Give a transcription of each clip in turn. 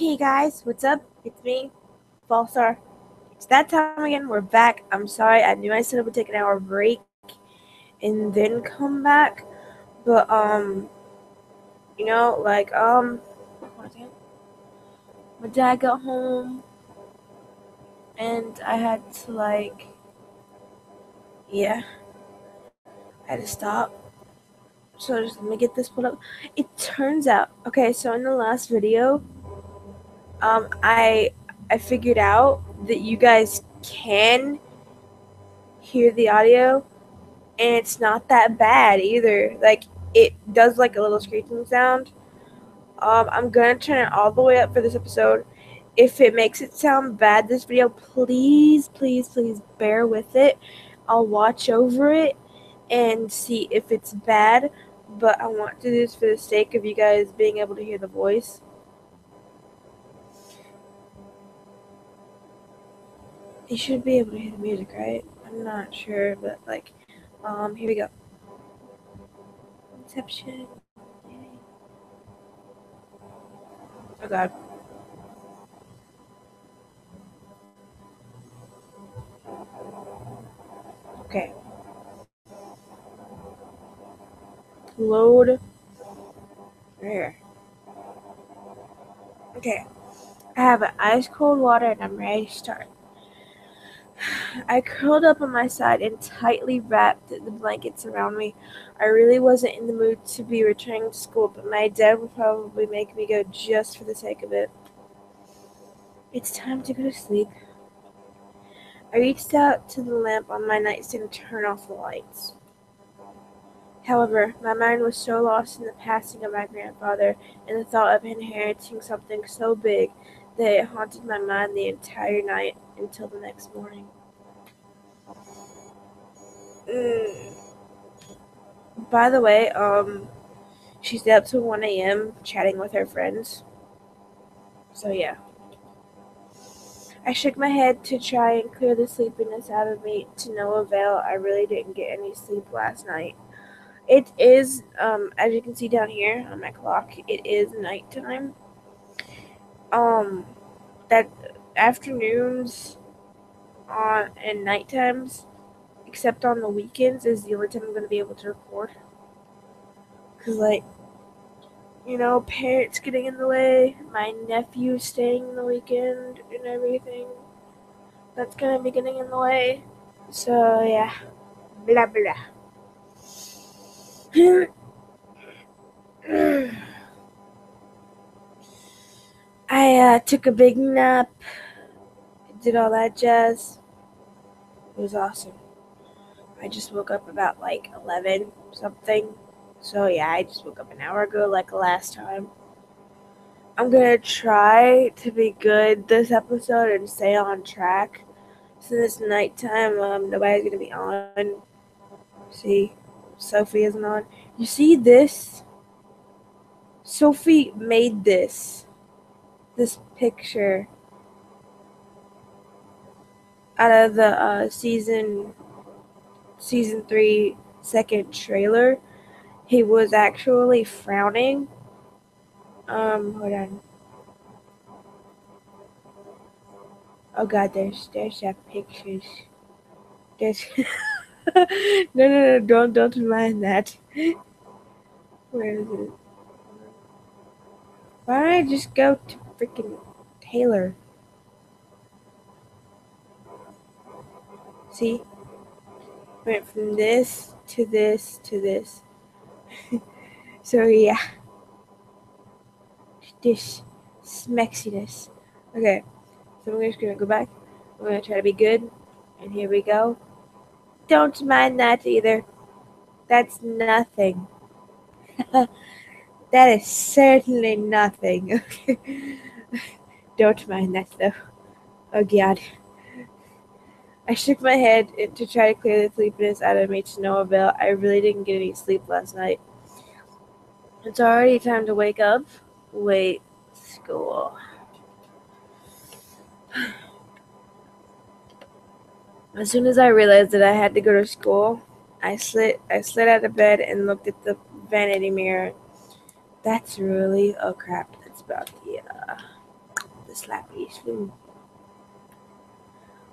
Hey guys, what's up? It's me, Falsar. It's that time again. We're back. I'm sorry. I knew I said I would take an hour break and then come back, but my dad got home and I had to I had to stop. So just let me get this pulled up. It turns out, okay. So in the last video, I figured out that you guys can hear the audio and it's not that bad either. Like it does like a little screeching sound. I'm gonna turn it all the way up for this episode. If it makes it sound bad this video, please, please, please bear with it. I'll watch over it and see if it's bad. But I want to do this for the sake of you guys being able to hear the voice. You should be able to hear the music, right? I'm not sure, but here we go. Inception. Oh god. Okay. Load. There. Okay. I have ice cold water and I'm ready to start. I curled up on my side and tightly wrapped the blankets around me. I really wasn't in the mood to be returning to school, but my dad would probably make me go just for the sake of it. It's time to go to sleep. I reached out to the lamp on my nightstand to turn off the lights. However, my mind was so lost in the passing of my grandfather and the thought of inheriting something so big that it haunted my mind the entire night until the next morning. By the way, she stayed up till 1 a.m. chatting with her friends. So yeah. I shook my head to try and clear the sleepiness out of me. To no avail. I really didn't get any sleep last night. It is, as you can see down here on my clock, it is nighttime. That afternoons and night times, except on the weekends, is the only time I'm going to be able to record. Because, parents getting in the way, my nephew staying the weekend and everything, that's going to be getting in the way. So, yeah. Blah, blah. I took a big nap, did all that jazz. It was awesome. I just woke up about 11 something. So yeah, I just woke up an hour ago like last time. I'm gonna try to be good this episode and stay on track. So this nighttime, nobody's gonna be on. See, Sophie isn't on. You see this? Sophie made this picture out of the season 3 second trailer. He was actually frowning. Hold on. Oh god, there's that pictures. There's no, don't mind that. Where is it? Why don't I just go to freaking Taylor? See? Went from this to this to this. So yeah. This smexiness. Okay. So I'm just gonna go back. I'm gonna try to be good. And here we go. Don't mind that either. That's nothing. That is certainly nothing. Okay. Don't mind that though. Oh god. I shook my head to try to clear the sleepiness out of me to no avail. I really didn't get any sleep last night. It's already time to wake up. Wait, school. As soon as I realized that I had to go to school, I slid out of bed and looked at the vanity mirror. That's really, oh crap, that's about the, to slap me.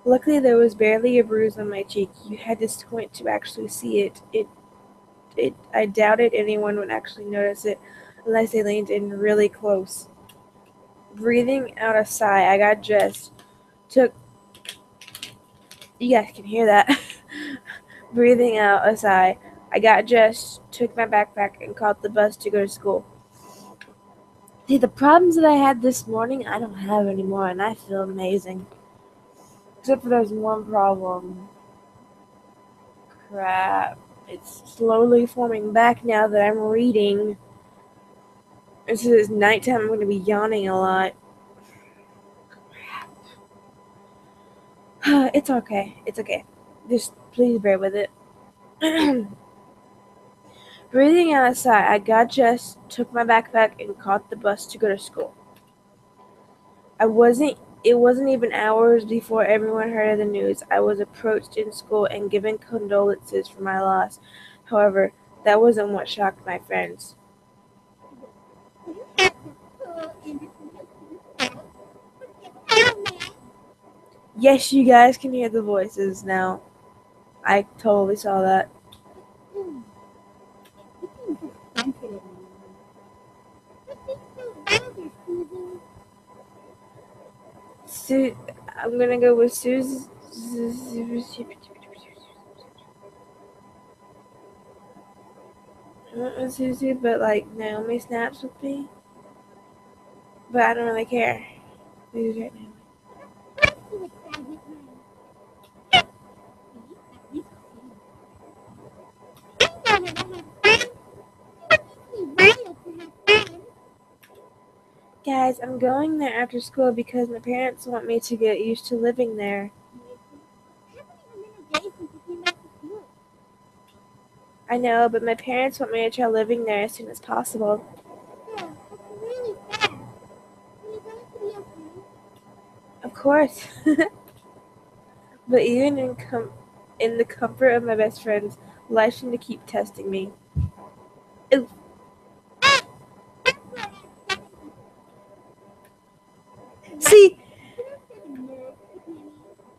Luckily, there was barely a bruise on my cheek. You had to squint to actually see it. I doubted anyone would actually notice it unless they leaned in really close. Breathing out a sigh, I got dressed. Took You guys can hear that. Breathing out a sigh, I got dressed, took my backpack, and caught the bus to go to school. See, the problems that I had this morning, I don't have anymore, and I feel amazing. Except for there's one problem. Crap. It's slowly forming back now that I'm reading. Since it's nighttime, I'm going to be yawning a lot. It's okay. It's okay. Just please bear with it. Breathing out a sigh, I got dressed, took my backpack, and caught the bus to go to school. I wasn't It wasn't even hours before everyone heard of the news. I was approached in school and given condolences for my loss. However, that wasn't what shocked my friends. Yes, you guys can hear the voices now. I totally saw that. I'm gonna go with Susie. I went with Susie, but like Naomi snaps with me. But I don't really care. Who's right now? Guys, I'm going there after school because my parents want me to get used to living there. I know, but my parents want me to try living there as soon as possible. Of course. But even in the comfort of my best friends, life seemed to keep testing me. Oof. See,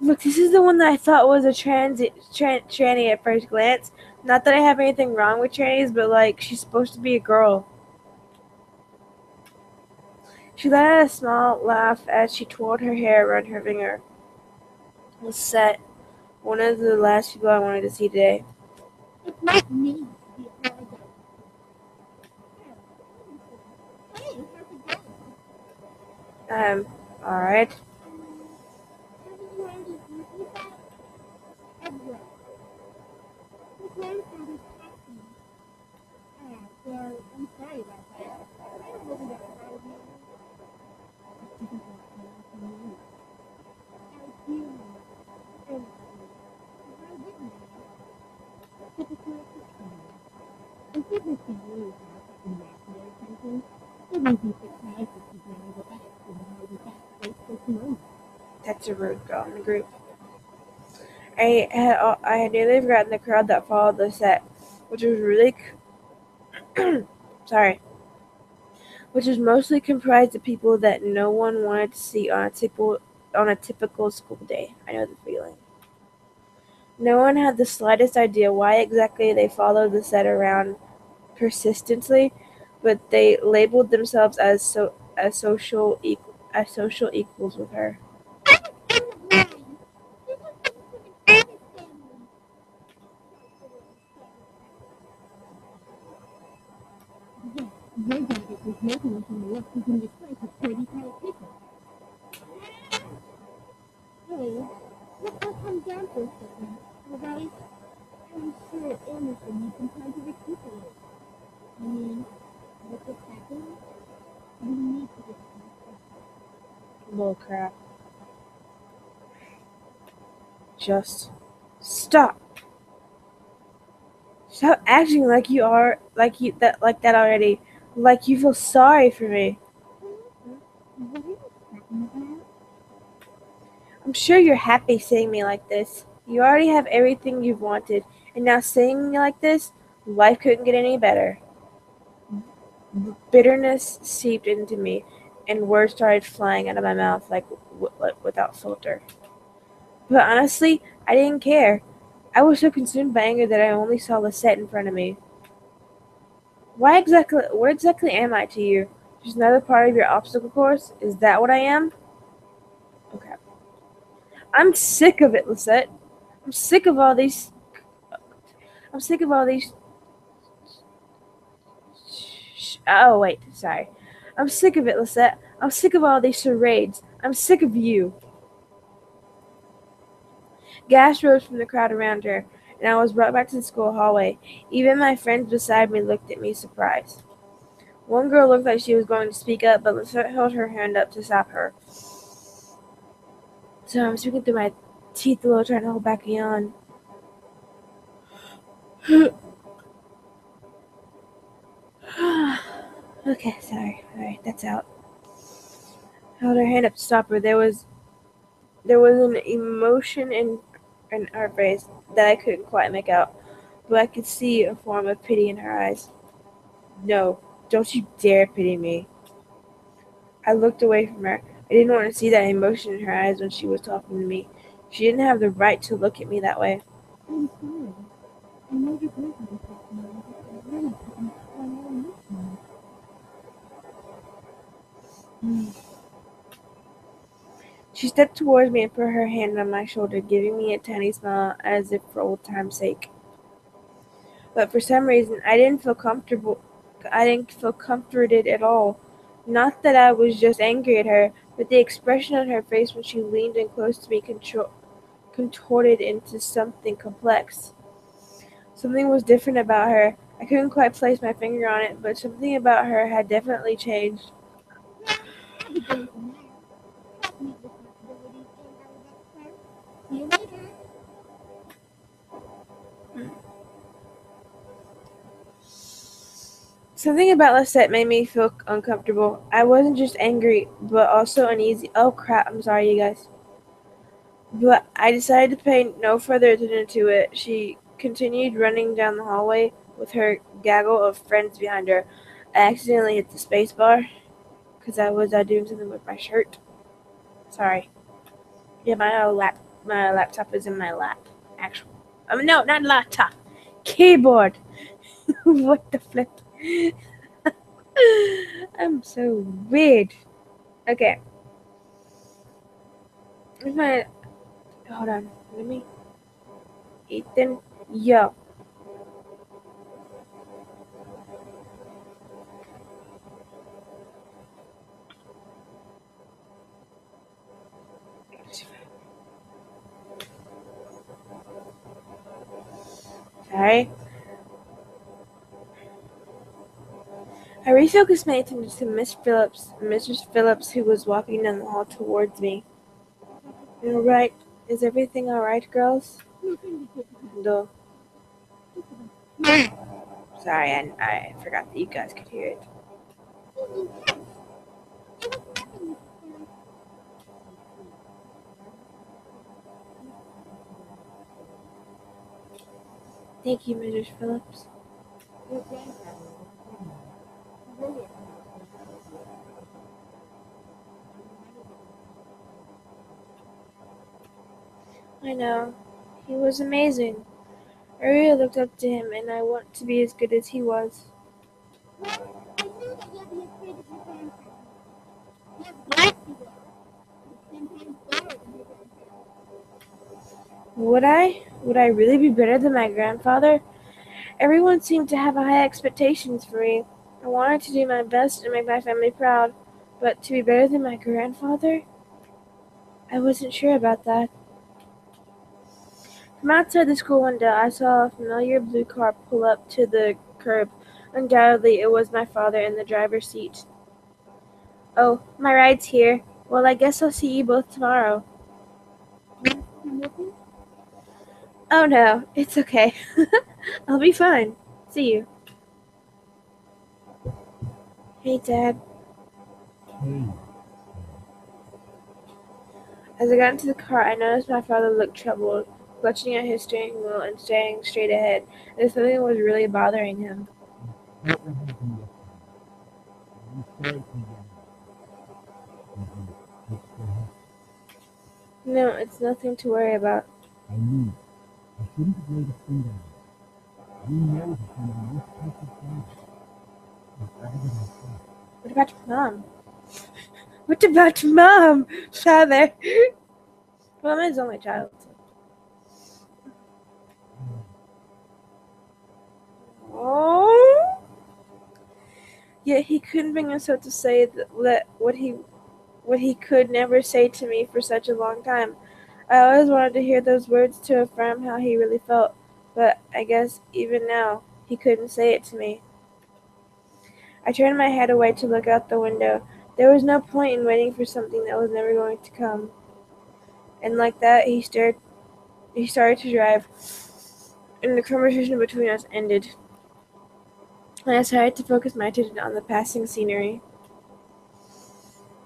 look, this is the one that I thought was a tranny at first glance. Not that I have anything wrong with trannies, but like, she's supposed to be a girl. She let out a small laugh as she twirled her hair around her finger. Was set. One of the last people I wanted to see today. Um, alright. That's a rude girl in the group. I had nearly forgotten the crowd that followed the set, which was really sorry, which was mostly comprised of people that no one wanted to see on a typical school day. I know the feeling. No one had the slightest idea why exactly they followed the set around persistently, but they labeled themselves as social equals with her. Bull crap. Just stop. Stop acting like you are like that already. Like you feel sorry for me. I'm sure you're happy seeing me like this. You already have everything you've wanted, and now seeing me like this, life couldn't get any better. Bitterness seeped into me. and words started flying out of my mouth without filter. But honestly, I didn't care. I was so consumed by anger that I only saw Lisette in front of me. What exactly am I to you? Just another part of your obstacle course? Is that what I am? Okay. I'm sick of it, Lisette. I'm sick of all these. I'm sick of all these. Oh, wait, sorry. I'm sick of it, Lisette. I'm sick of all these charades. I'm sick of you. Gas rose from the crowd around her, and I was brought back to the school hallway. Even my friends beside me looked at me surprised. One girl looked like she was going to speak up, but Lisette held her hand up to stop her. So I'm speaking through my teeth a little, trying to hold back a yawn. Okay, sorry. Alright, that's out. I held her hand up to stop her. There was an emotion in her face that I couldn't quite make out, but I could see a form of pity in her eyes. No, don't you dare pity me. I looked away from her. I didn't want to see that emotion in her eyes when she was talking to me. She didn't have the right to look at me that way. I'm sorry. I know you're going to this morning, but I really couldn't find out listening. She stepped towards me and put her hand on my shoulder, giving me a tiny smile as if for old time's sake. But for some reason, I didn't feel comfortable. I didn't feel comforted at all. Not that I was just angry at her, but the expression on her face when she leaned in close to me contorted into something complex. Something was different about her. I couldn't quite place my finger on it, but something about her had definitely changed. I'll be going from there. Help me with responsibilities and our next term. See you later. Something about Lisette made me feel uncomfortable. I wasn't just angry, but also uneasy. Oh crap, I'm sorry, you guys. But I decided to pay no further attention to it. She continued running down the hallway with her gaggle of friends behind her. I accidentally hit the space bar because I was doing something with my shirt. Sorry. Yeah, my laptop is in my lap. Actually, no, not laptop. Keyboard. What the flip? I'm so weird. Okay. If my hold on, let me. Ethan, yo. Sorry. I refocused my attention to Mrs. Phillips, who was walking down the hall towards me. All right. Is everything all right, girls? Nothing because of No. this. Sorry, I forgot that you guys could hear it. Thank you, Mrs. Phillips. Your grandfather was friendly. He really I know. He was amazing. I really looked up to him, and I want to be as good as he was. Well, I know that you'll be afraid of your grandfather. Yes, yes, you will. But 10 times better than your grandfather. Would I? Would I really be better than my grandfather? Everyone seemed to have high expectations for me. I wanted to do my best and make my family proud, but to be better than my grandfather? I wasn't sure about that. From outside the school window, I saw a familiar blue car pull up to the curb. Undoubtedly, it was my father in the driver's seat. Oh, my ride's here. Well, I guess I'll see you both tomorrow. Yes, come with me? Oh no, it's okay. I'll be fine. See you. Hey, Dad. Hey, As I got into the car, I noticed my father looked troubled, clutching at his steering wheel and staring straight ahead, as if something was really bothering him. what happened yesterday? I'm sorry to hear that. No, it's nothing to worry about. I knew it. I shouldn't have laid a finger on it. You know he's one of the most perfect fathers I've ever been myself. What about mom? What about mom, father? Well, I'm his only child. Oh. Yet he couldn't bring himself to say that what he could never say to me for such a long time. I always wanted to hear those words to affirm how he really felt, but I guess even now he couldn't say it to me. I turned my head away to look out the window. There was no point in waiting for something that was never going to come. And like that, he started to drive, and the conversation between us ended. And I started to focus my attention on the passing scenery.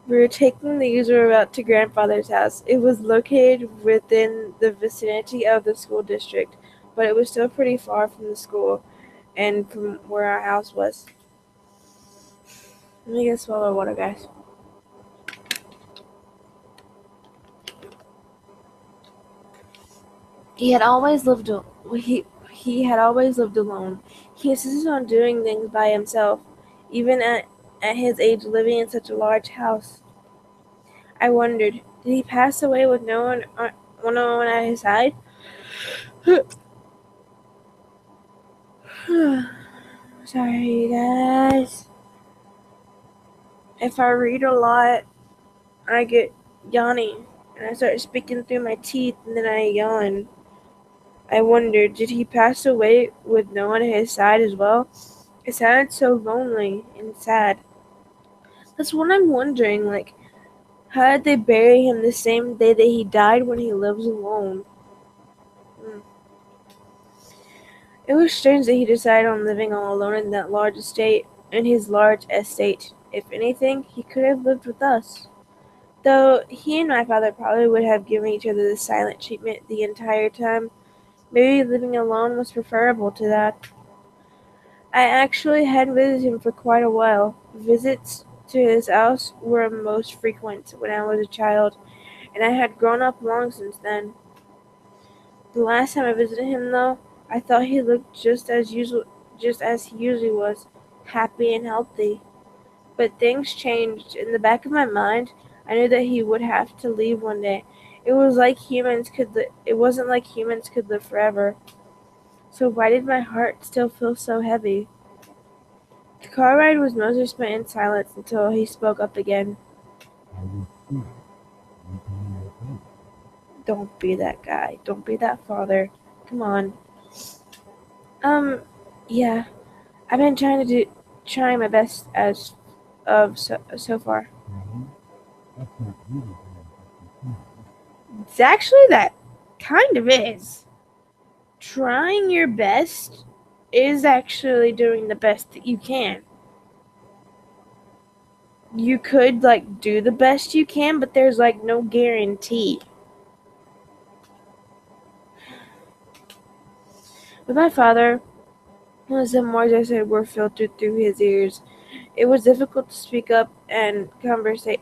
We were taking the user route to grandfather's house. It was located within the vicinity of the school district, but it was still pretty far from the school and from where our house was. Let me get a swallow of water, guys. He had always lived he had always lived alone. He insisted on doing things by himself, even at his age living in such a large house. I wondered, did he pass away with no one at his side? Sorry, guys. If I read a lot, I get yawning, and I start speaking through my teeth, and then I yawn. I wondered, did he pass away with no one at his side as well? It sounded so lonely and sad. That's what I'm wondering, like, how did they bury him the same day that he died when he lives alone? Mm. It was strange that he decided on living all alone in his large estate. If anything, he could have lived with us. Though he and my father probably would have given each other the silent treatment the entire time, maybe living alone was preferable to that. I actually had visited him for quite a while. Visits to his house were most frequent when I was a child, and I had grown up long since then. The last time I visited him, though, I thought he looked just as he usually was, happy and healthy. But things changed. In the back of my mind, I knew that he would have to leave one day. It wasn't like humans could live forever. So why did my heart still feel so heavy? The car ride was mostly spent in silence until he spoke up again. I was scared. You told me I was right. Don't be that guy. Don't be that father. Come on. Um, yeah. I've been trying my best as of so far. Trying? That's not really doing the best you can. It's actually that kind of is. Trying your best is actually doing the best that you can. You could like do the best you can, but there's like no guarantee. With my father, some words I said were filtered through his ears. It was difficult to speak up and conversate.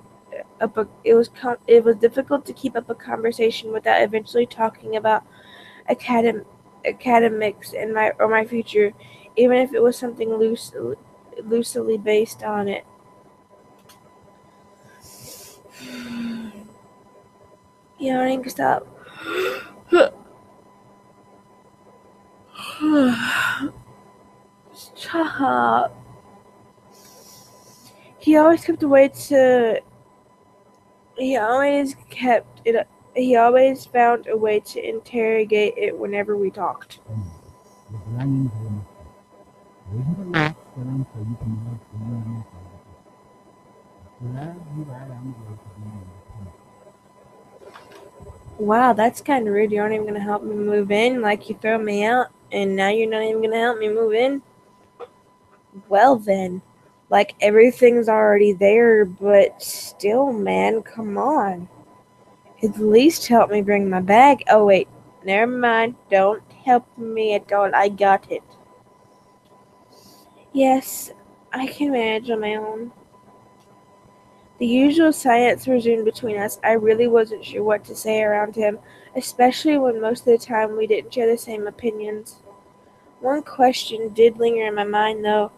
It was difficult to keep up a conversation without eventually talking about academ- academics and my future, even if it was something loosely based on it. Yawning, stop. Stop. He always kept a way to. He always kept it. He always found a way to interrogate it whenever we talked. Anyway, your belongings are in this box. There isn't a lock set on so you can lodge anyone inside of it. I'm glad you are on the way to being independent. Wow, that's kind of rude. You aren't even gonna help me move in. Like you throw me out, and now you're not even gonna help me move in. Well then, like everything's already there, but still, man, come on. At least help me bring my bag. Oh wait, never mind. Don't help me at all. I got it. Yes, I can manage on my own. The usual silence resumed between us. I really wasn't sure what to say around him, especially when most of the time we didn't share the same opinions. One question did linger in my mind, though.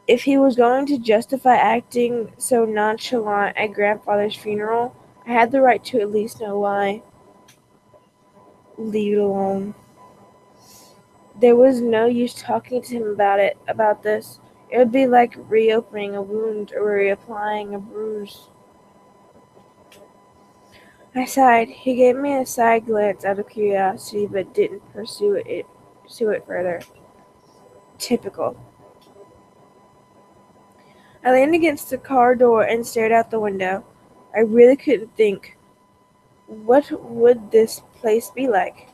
If he was going to justify acting so nonchalant at grandfather's funeral, I had the right to at least know why. Leave it alone. There was no use talking to him about this. It would be like reopening a wound or reapplying a bruise. I sighed. He gave me a side glance out of curiosity, but didn't pursue it further. Typical. I leaned against the car door and stared out the window. I really couldn't think. What would this place be like?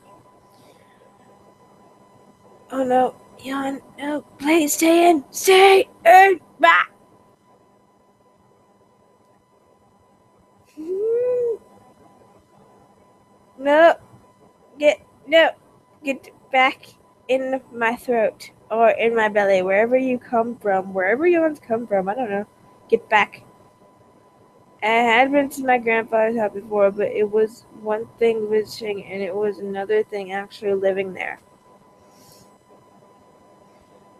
Oh no, Jan, no, please stay in! Stay in! Bah! No, get, no, get back in my throat. Or in my belly, wherever you come from. Wherever you want to come from, I don't know. Get back. I had been to my grandfather's house before, but it was one thing visiting and it was another thing actually living there.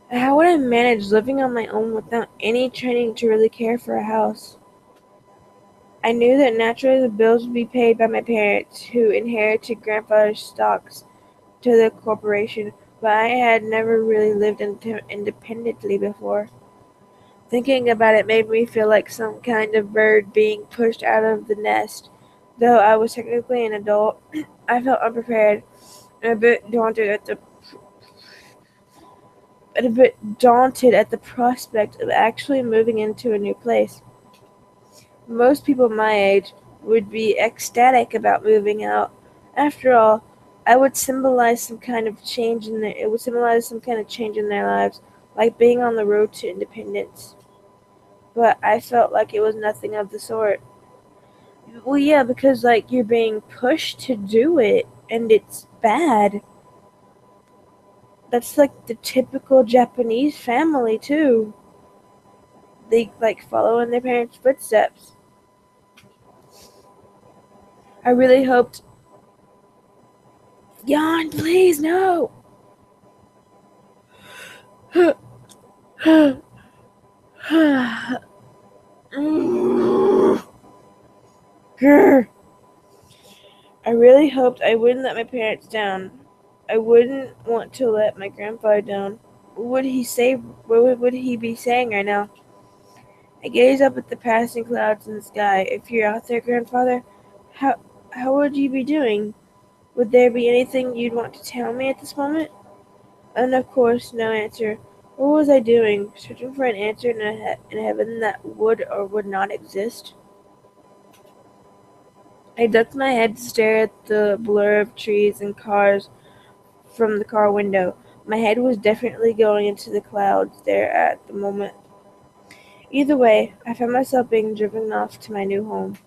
How would I manage living on my own without any training to really care for a house? I knew that naturally the bills would be paid by my parents, who inherited grandfather's stocks to the corporation, but I had never really lived independently before. Thinking about it made me feel like some kind of bird being pushed out of the nest. Though I was technically an adult, I felt unprepared and a bit daunted at the prospect of actually moving into a new place. Most people my age would be ecstatic about moving out. After all, I would symbolize some kind of change in their it would symbolize some kind of change in their lives, like being on the road to independence. But I felt like it was nothing of the sort. Well, yeah, because like you're being pushed to do it, and it's bad. That's like the typical Japanese family too. They like follow in their parents' footsteps. I really hoped. Jan, please no. Grr. I really hoped I wouldn't let my parents down. I wouldn't want to let my grandfather down. What would he say? What would he be saying right now? I gazed up at the passing clouds in the sky. If you're out there, grandfather, how how would you be doing? Would there be anything you'd want to tell me at this moment? And of course, no answer. What was I doing? Searching for an answer in a heaven that would or would not exist? I ducked my head to stare at the blur of trees and cars from the car window. My head was definitely going into the clouds there at the moment. Either way, I found myself being driven off to my new home.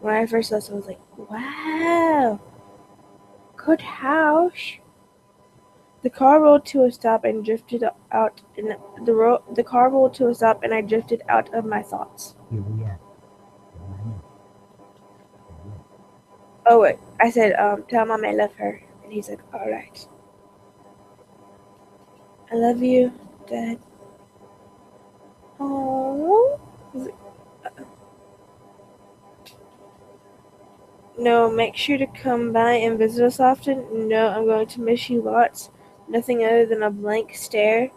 When I first saw it, I was like, wow, good house. The car rolled to a stop and drifted out, and the car rolled to a stop, and I drifted out of my thoughts. Here we are. Reminder. Oh wait, I said, tell mom I love her, and he's like, all right, I love you, Dad. Oh, no, make sure to come by and visit us often. No, I'm going to miss you lots. Nothing other than a blank stare.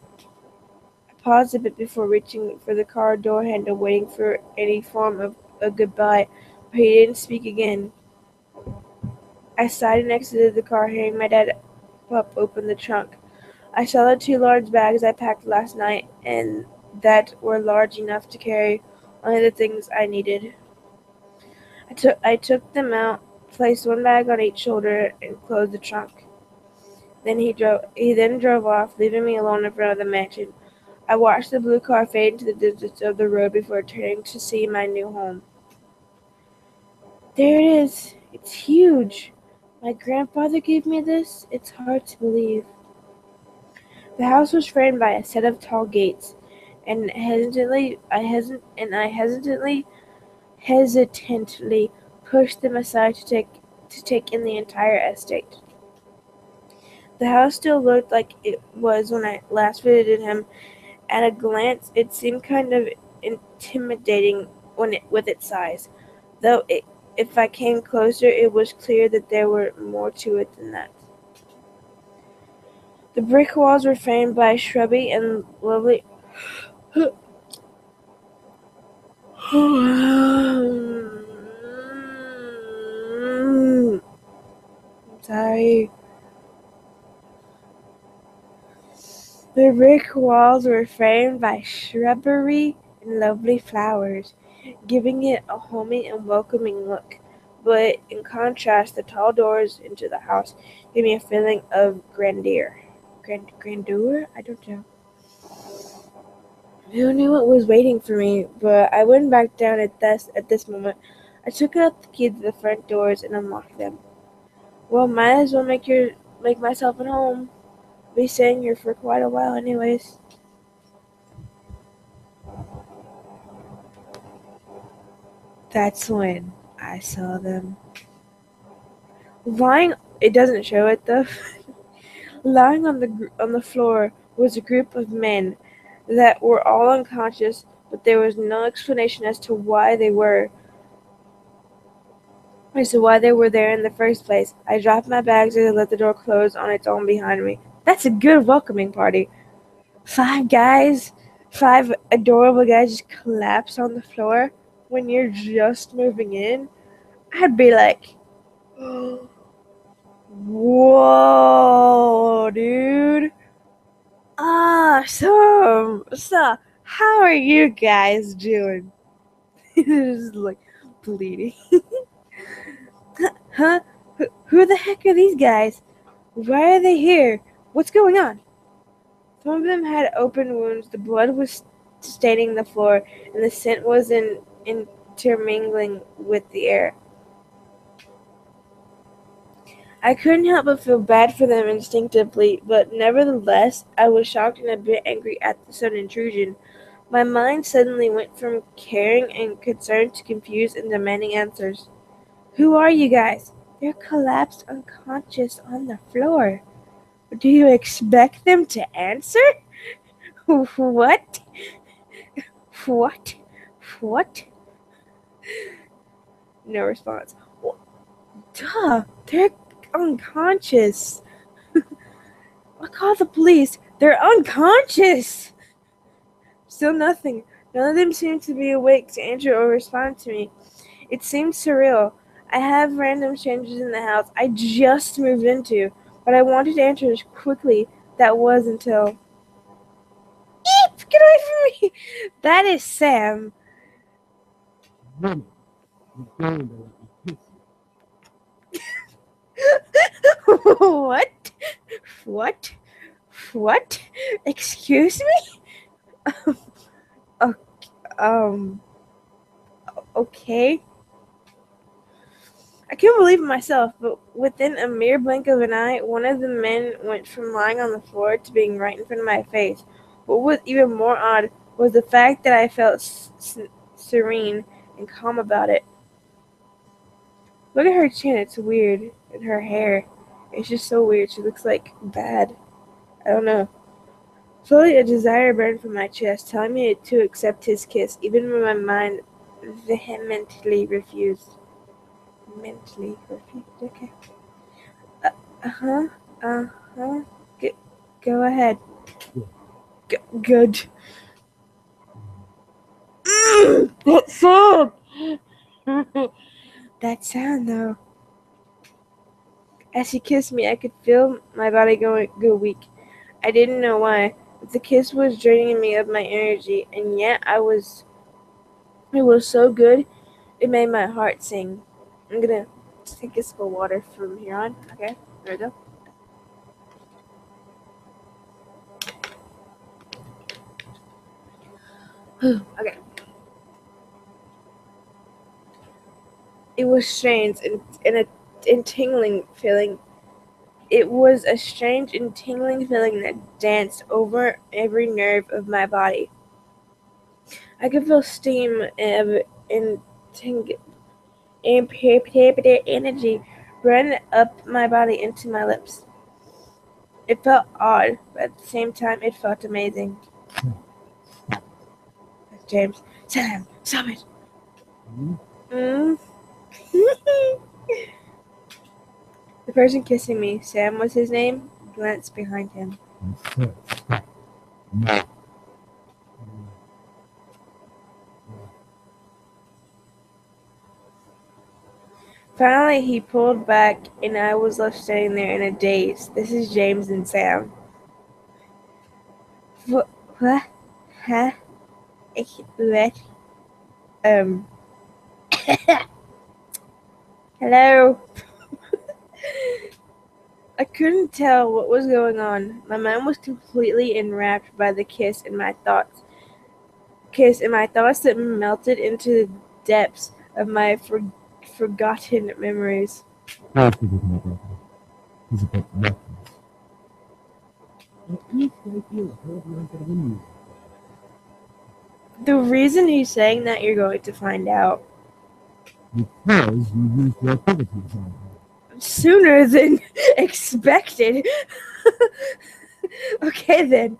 I paused a bit before reaching for the car door handle, waiting for any form of a goodbye, but he didn't speak again. I sighed and exited the car, hearing my dad pop open the trunk. I saw the two large bags I packed last night, and that were large enough to carry only the things I needed. I took them out, placed one bag on each shoulder, and closed the trunk. He then drove off, leaving me alone in front of the mansion. I watched the blue car fade into the distance of the road before turning to see my new home. There it is. It's huge. My grandfather gave me this. It's hard to believe. The house was framed by a set of tall gates. and hesitantly pushed them aside to take in the entire estate. The house still looked like it was when I last visited him. At a glance, it seemed kind of intimidating with its size, though if I came closer, it was clear that there were more to it than that. The brick walls were framed by shrubby and lovely. Sorry. The brick walls were framed by shrubbery and lovely flowers, giving it a homey and welcoming look. But in contrast, the tall doors into the house gave me a feeling of grandeur. Grandeur? I don't know. Who knew what was waiting for me? But I wouldn't back down at this moment. I took out the key to the front doors and unlocked them. Well, might as well make myself at home. Be staying here for quite a while, anyways. That's when I saw them lying. It doesn't show it though. Lying on the floor was a group of men that were all unconscious, but there was no explanation as to why they were there in the first place. I dropped my bags and let the door close on its own behind me. That's a good welcoming party. Five guys, five adorable guys just collapse on the floor when you're just moving in. I'd be like, whoa, dude. Awesome. So, how are you guys doing? Just like bleeding. Huh? Who the heck are these guys? Why are they here? What's going on? Some of them had open wounds, the blood was staining the floor, and the scent was intermingling with the air. I couldn't help but feel bad for them instinctively, but nevertheless I was shocked and a bit angry at the sudden intrusion. My mind suddenly went from caring and concerned to confused and demanding answers. Who are you guys? They're collapsed unconscious on the floor. Do you expect them to answer? What? What? What? No response. Well, duh, they're unconscious. I'll call the police. They're unconscious. Still nothing. None of them seemed to be awake to answer or respond to me. It seemed surreal. I have random strangers in the house I just moved into, but I wanted answers quickly. That was until. Eep! Get away from me! That is Sam. Woman, you're going to let me kiss What? What? What? Excuse me? O- um, okay. I couldn't believe it myself, but within a mere blink of an eye, one of the men went from lying on the floor to being right in front of my face. What was even more odd was the fact that I felt serene and calm about it. Look at her chin, it's weird. And her hair. It's just so weird. She looks like bad. I don't know. Slowly a desire burned from my chest, telling me to accept his kiss, even when my mind vehemently refused. Mentally refused. Okay. Uh-huh. Uh-huh. G- Go ahead. you. Good. Mm. That sound! That sound, though. As he kissed me, I could feel my body go weak. I didn't know why. The kiss was draining me of my energy, and yet it was so good, it made my heart sing. I'm gonna take a sip of water from here on. Okay, there we go. Okay. It was strange and tingling feeling. It was a strange and tingling feeling that danced over every nerve of my body. I could feel steam and energy run up my body into my lips. It felt odd, but at the same time, it felt amazing. James, Sam, stop it. Mm. The person kissing me, Sam was his name, glanced behind him. Finally, he pulled back, and I was left standing there in a daze. This is James and Sam. What? Huh? What? Um. Hello? I couldn't tell what was going on. My mind was completely enwrapped by the kiss and my thoughts that melted into the depths of my forgotten memories. The reason he's saying that, you're going to find out Because you used your activities on her. sooner than expected. Okay then.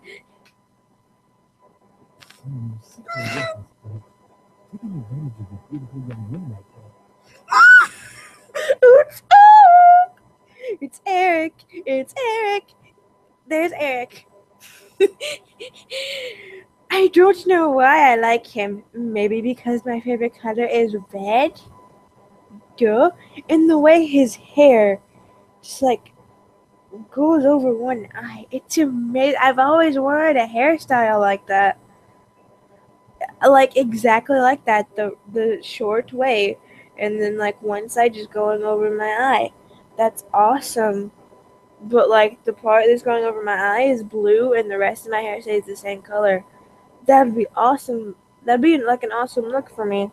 Such a reckless kid. Taking advantage of a beautiful young woman like It's Eric. It's Eric. There's Eric. I don't know why I like him. Maybe because my favorite color is red? Duh. And the way his hair just goes over one eye. It's amazing. I've always wanted a hairstyle like that. Like exactly like that. The short way. And then one side just going over my eye. That's awesome. But the part that's going over my eye is blue and the rest of my hair stays the same color. That'd be awesome. That'd be an awesome look for me.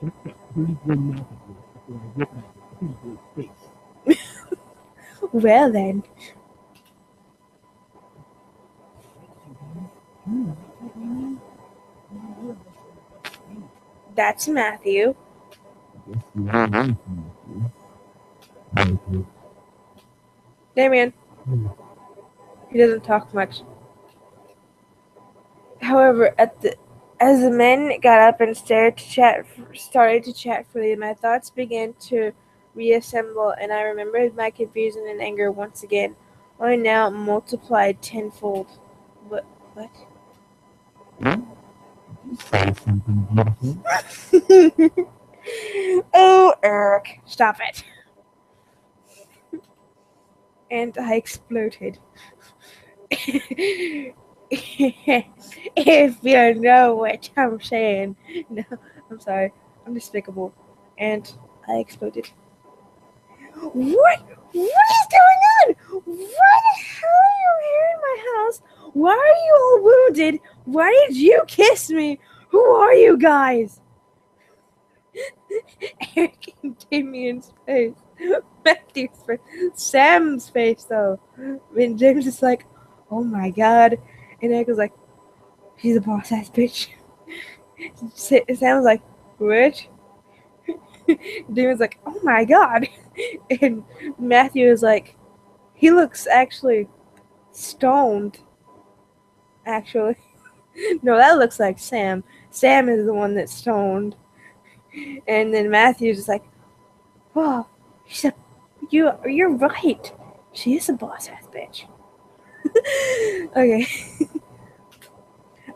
that. Shut that pretty good mouth of yours before I rip out your pretty big face. Well then. That's Matthew. Guess you are nice, Matthew. Damien. He doesn't talk much. However, as the men got up and started to chat freely, my thoughts began to reassemble, and I remembered my confusion and anger once again, only now multiplied tenfold. What? Huh? Say something beautiful. Oh, Eric, stop it. And I exploded. If you know what I'm saying. No, I'm sorry. I'm despicable. And I exploded. What? What is going on? Why the hell are you here in my house? Why are you all wounded? Why did you kiss me? Who are you guys? Eric and Damien's face. Matthew's face. Sam's face, though. And James is like, oh my god. And Eric was like, she's a boss ass bitch. Sam's like, what? Damien's like, oh my god. And Matthew is like, he looks actually stoned. Actually. No, that looks like Sam. Sam is the one that's stoned. And then Matthew's just like, wow, you're right. She is a boss ass bitch. Okay.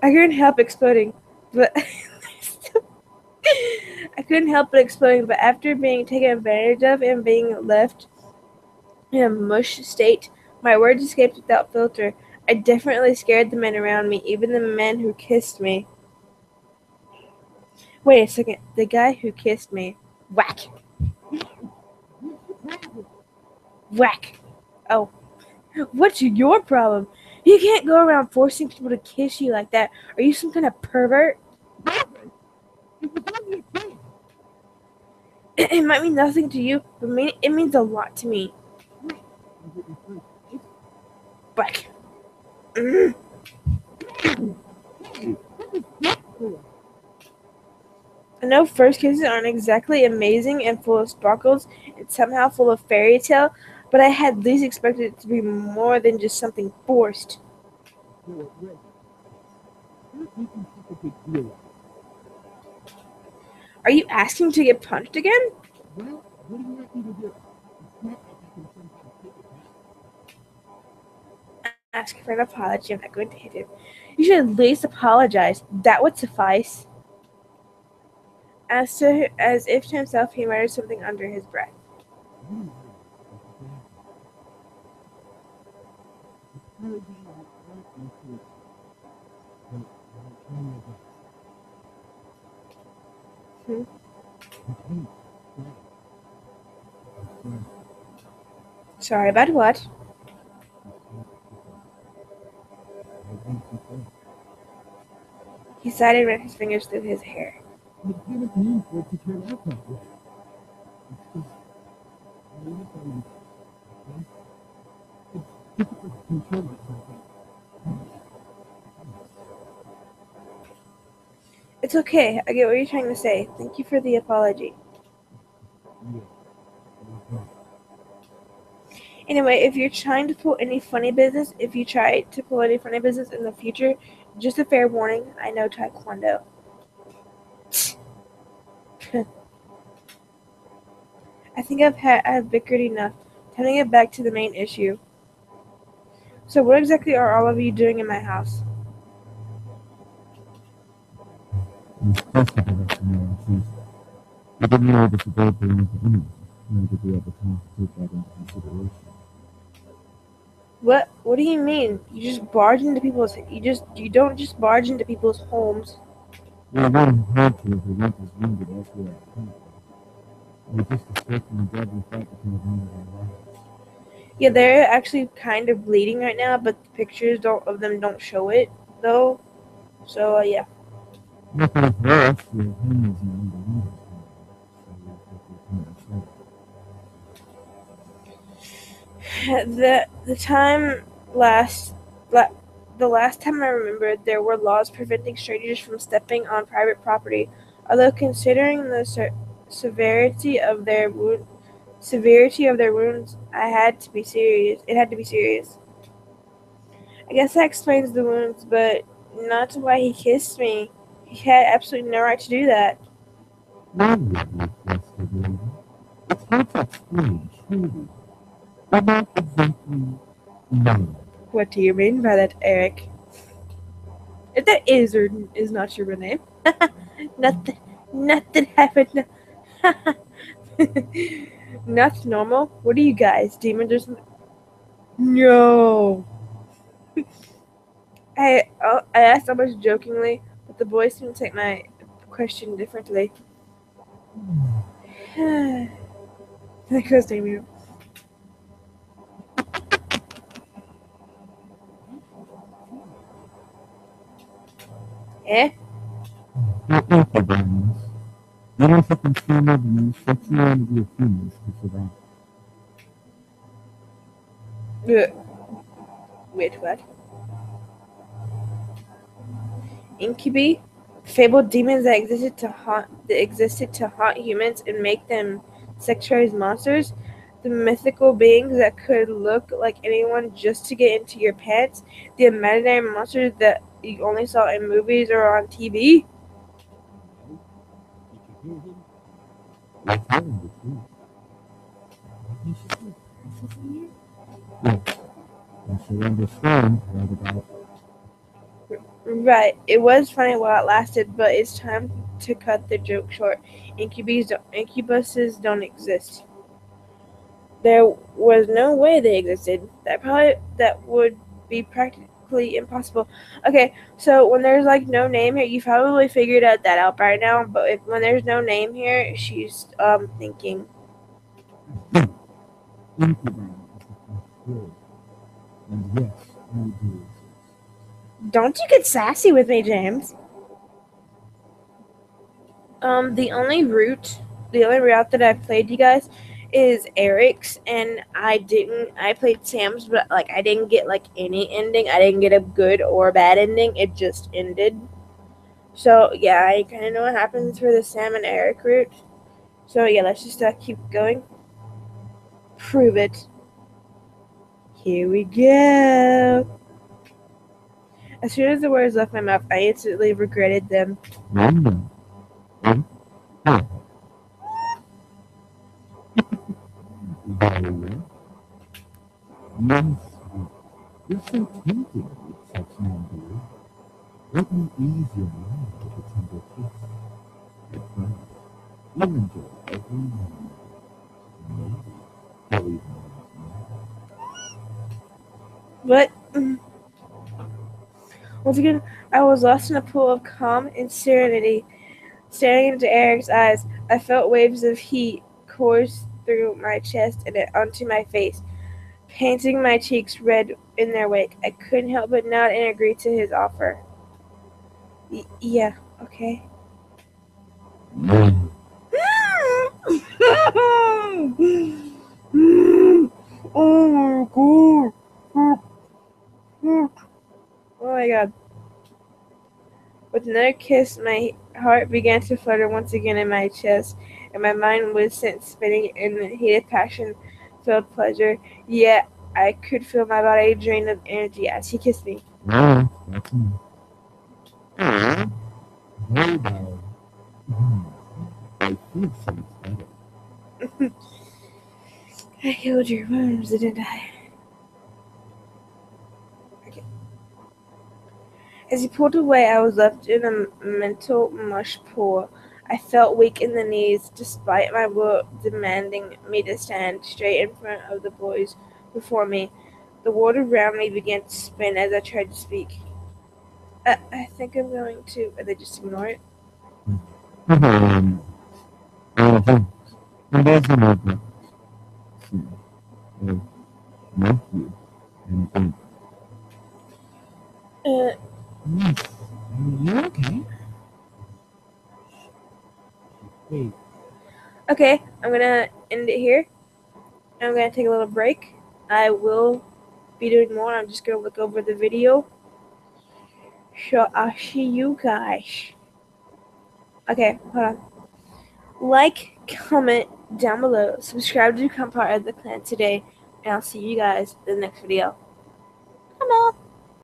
I couldn't help exploding, but after being taken advantage of and being left in a mush state, my words escaped without filter. I definitely scared the men around me, even the men who kissed me. Wait a second, the guy who kissed me. Whack. Whack. Oh. What's your problem? You can't go around forcing people to kiss you like that. Are you some kind of pervert? It might mean nothing to you, but it means a lot to me. Whack. I know first kisses aren't exactly amazing and full of sparkles and somehow full of fairy tale, but I had at least expected it to be more than just something forced. Well, Rick, stop making such a big deal out of Are you asking to get punched again? it. Well, what do you want me to do? It's not like I can somehow take it back. Ask for an apology. I'm not going to hit him. You should at least apologize. That would suffice. As if to himself, he muttered something under his breath. I don't know. Apology is not my first, but I'll try my best. Hmm. I can't. Sorry. I'm sorry. Sorry about what? You said before. I think you said. He sighed and ran his fingers through his hair. I didn't mean for it to turn out that way. It's just, I live by myself, okay? It's difficult to control myself. It's okay. I get what you're trying to say. Thank you for the apology. Yeah, no problem. Anyway, if you try to pull any funny business in the future, just a fair warning, I know Taekwondo. I think I've bickered enough. Time to get back to the main issue. So what exactly are all of you doing in my house? It's possible that tomorrow since we didn't know able to go through anything anyway, nor did we have the time to take that into consideration. What do you mean? You don't just barge into people's homes. Well, I wouldn't have to if the rent was wounded elsewhere at the camp. We're just expecting a deadly fight between one of our rivals. Yeah, they're actually kind of bleeding right now, but the pictures don't of them don't show it though. So yeah. Luckily for us, the home isn't on the windows anymore, so we'll hopefully come inside. The time last la, the last time I remember, there were laws preventing strangers from stepping on private property. Although considering the severity of their wounds, I had to be serious. It had to be serious. I guess that explains the wounds, but not why he kissed me. He had absolutely no right to do that. Now we have requested lady. It's hard to explain, truly. We're not exactly known. What do you mean by that, Eric? If that is or is not your real name, nothing, nothing happened. Nothing normal. What are you guys, demons or something? No. I asked almost jokingly, but the boys seemed to take my question differently. There goes Damien. Eh? Not like the violence. I don't think I'm standing the sexuality of humans to survive. Ugh. Wait, what? Incubi? Fabled demons that existed to haunt humans and make them sexualized monsters? The mythical beings that could look like anyone just to get into your pants? The imaginary monsters that you only saw in movies or on TV? No? Did you hear him? You're telling the truth. You should feel pacifier? Yes, I should understand right about. Right. It was funny while it lasted, but it's time to cut the joke short. Incubuses don't exist. There was no way they existed. That would be practically impossible. Okay, so when there's like no name here, you probably figured that out by now. But when there's no name here, she's thinking. Incubi is the first word. And yes, I do exist. Don't you get sassy with me, James? The only route that I've played, you guys, is Eric's, and I didn't. I played Sam's, but like I didn't get like any ending. I didn't get a good or bad ending. It just ended. So yeah, I kind of know what happens for the Sam and Eric route. So yeah, let's just keep going. Prove it. Here we go. As soon as the words left my mouth, I instantly regretted them. Mama. Huh. Very well. Yes, you're so tempting with such non-belief. Let me ease your mind with a tender kiss. I promise you'll enjoy every moment. Maybe you'll even want But once again, I was lost in a pool of calm and serenity. Staring into Eric's eyes, I felt waves of heat course through my chest and onto my face, painting my cheeks red in their wake. I couldn't help but nod and agree to his offer. Yeah, okay. more. Oh my god. Oh my god. With another kiss, my heart began to flutter once again in my chest, and my mind was sent spinning in heated passion filled pleasure. Yet I could feel my body drain of energy as he kissed me. Yes, that's me. Ah, very well. I feel so much better. I healed your wounds, didn't I? Okay. As he pulled away, I was left in a mental mush pool. I felt weak in the knees, despite my will demanding me to stand straight in front of the boys before me. The world around me began to spin as I tried to speak. I think I'm going to. And they just ignore it. Um, thanks. And there's another. Uh, Matthew and Ink. Uh, Yes. You okay? Wait. okay, I'm gonna end it here. I'm gonna take a little break. I will be doing more. I'm just gonna look over the video. So I'll see you guys. Okay, hold on. Like, comment down below, subscribe to become part of the clan today, and I'll see you guys in the next video. Come on.